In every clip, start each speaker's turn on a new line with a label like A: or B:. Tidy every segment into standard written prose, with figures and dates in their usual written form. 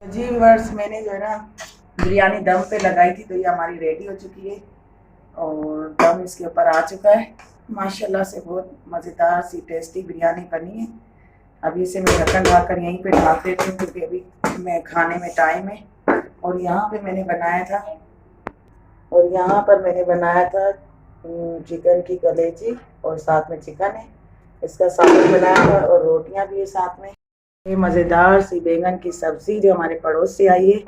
A: जी viewers, मैंने जो है ना बिरयानी दम पे लगाई थी, तो ये हमारी रेडी हो चुकी है और दम इसके ऊपर आ चुका है। माशाल्लाह से बहुत मज़ेदार सी टेस्टी बिरयानी बनी है। अभी इसे मैं ढक्कन ढाकर यहीं पे ढाक देती हूँ क्योंकि अभी मैं खाने में टाइम है। और यहाँ पर मैंने बनाया था चिकन की कलेजी और साथ में चिकन है, इसका सालन बनाया था और रोटियाँ भी है साथ में। ये मज़ेदार सी बैंगन की सब्ज़ी जो हमारे पड़ोस से आई है।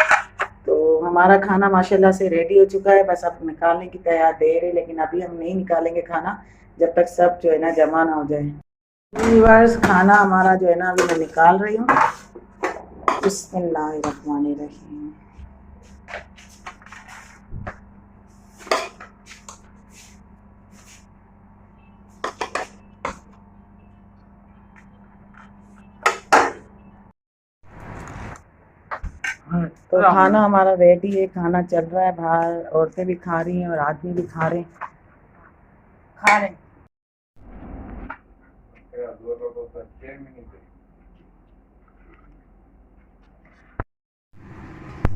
A: तो हमारा खाना माशाल्लाह से रेडी हो चुका है, बस अब निकालने की तैयार देर है, लेकिन अभी हम नहीं निकालेंगे खाना जब तक सब जो है ना जमा ना हो जाए। व्यूअर्स, खाना हमारा जो है ना अभी मैं निकाल रही हूँ। बिस्मिल्लाहिर्रहमानिर्रहीम। तो खाना हमारा रेडी है, खाना चल रहा है, बाहर औरतें भी खा रही हैं और आदमी भी खा रहे हैं।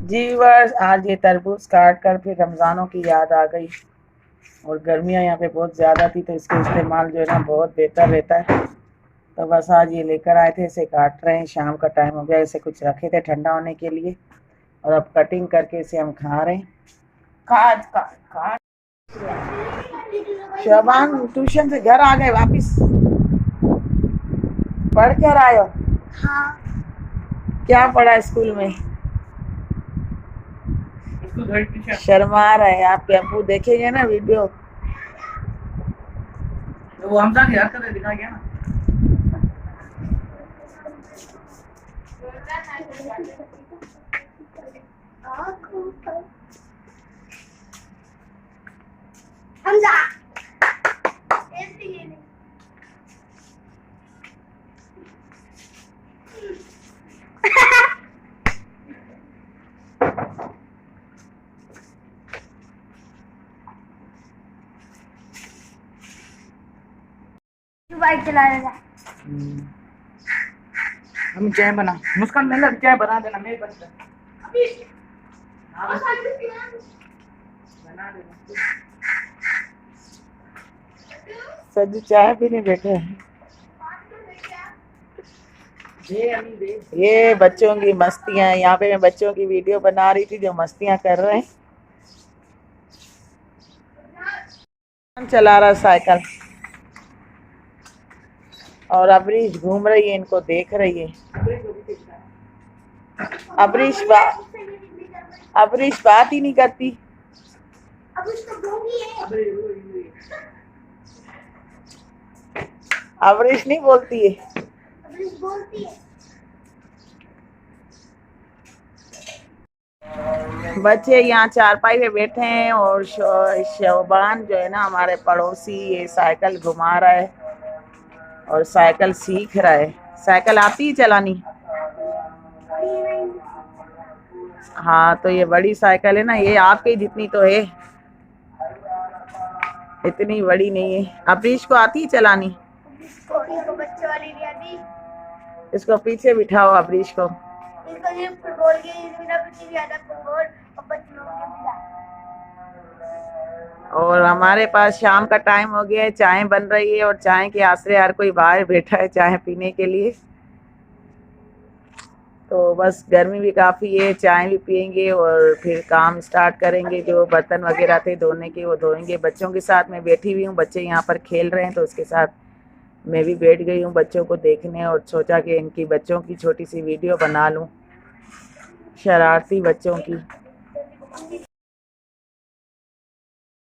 A: जी बस आज ये तरबूज काट कर फिर रमज़ानों की याद आ गई और गर्मियाँ यहाँ पे बहुत ज़्यादा थी, तो इसका इस्तेमाल जो है ना बहुत बेहतर रहता है। तो बस आज ये लेकर आए थे, इसे काट रहे हैं। शाम का टाइम हो गया, इसे कुछ रखे थे ठंडा होने के लिए और अब कटिंग करके इसे हम खा रहे हैं। काट काट काट। शबान ट्यूशन से घर आ गए वापिस? पढ़ कर आए हो? हाँ। क्या पढ़ा स्कूल में? शर्मा रहे हैं आपके अब्बू, देखेंगे ना वीडियो। वो हमजा की हरकत दिखा गया ना। हमजा बाइक चला रहा था। हम चाय बना, मुस्कान मेला चाय बना देना मेरे बस बना देना। सज चाय पीने बैठे हैं। ये बच्चों की मस्तियां, यहाँ पे मैं बच्चों की वीडियो बना रही थी जो मस्तियां कर रहे हैं। चला रहा साइकिल और अबरीश घूम रही है, इनको देख रही है। अबरीश बात ही नहीं करती। अबरीश नहीं बोलती है। बच्चे यहाँ चारपाई पे बैठे हैं और शोबान जो है ना हमारे पड़ोसी, ये साइकिल घुमा रहा है और साइकिल सीख रहा है। साइकिल आती है चलानी? हाँ, तो ये बड़ी साइकिल है ना, ये आपके जितनी तो है, इतनी बड़ी नहीं है। अबरीश को आती है चलानी? इसको पीछे बिठाओ अबरीश को। और हमारे पास शाम का टाइम हो गया है, चाय बन रही है और चाय के आसरे हर कोई बाहर बैठा है चाय पीने के लिए। तो बस गर्मी भी काफ़ी है, चाय भी पियेंगे और फिर काम स्टार्ट करेंगे। जो बर्तन वगैरह थे धोने के वो धोएंगे। बच्चों के साथ मैं बैठी हुई हूँ, बच्चे यहाँ पर खेल रहे हैं तो उसके साथ मैं भी बैठ गई हूँ बच्चों को देखने और सोचा कि इनकी बच्चों की छोटी सी वीडियो बना लूँ, शरारती बच्चों की।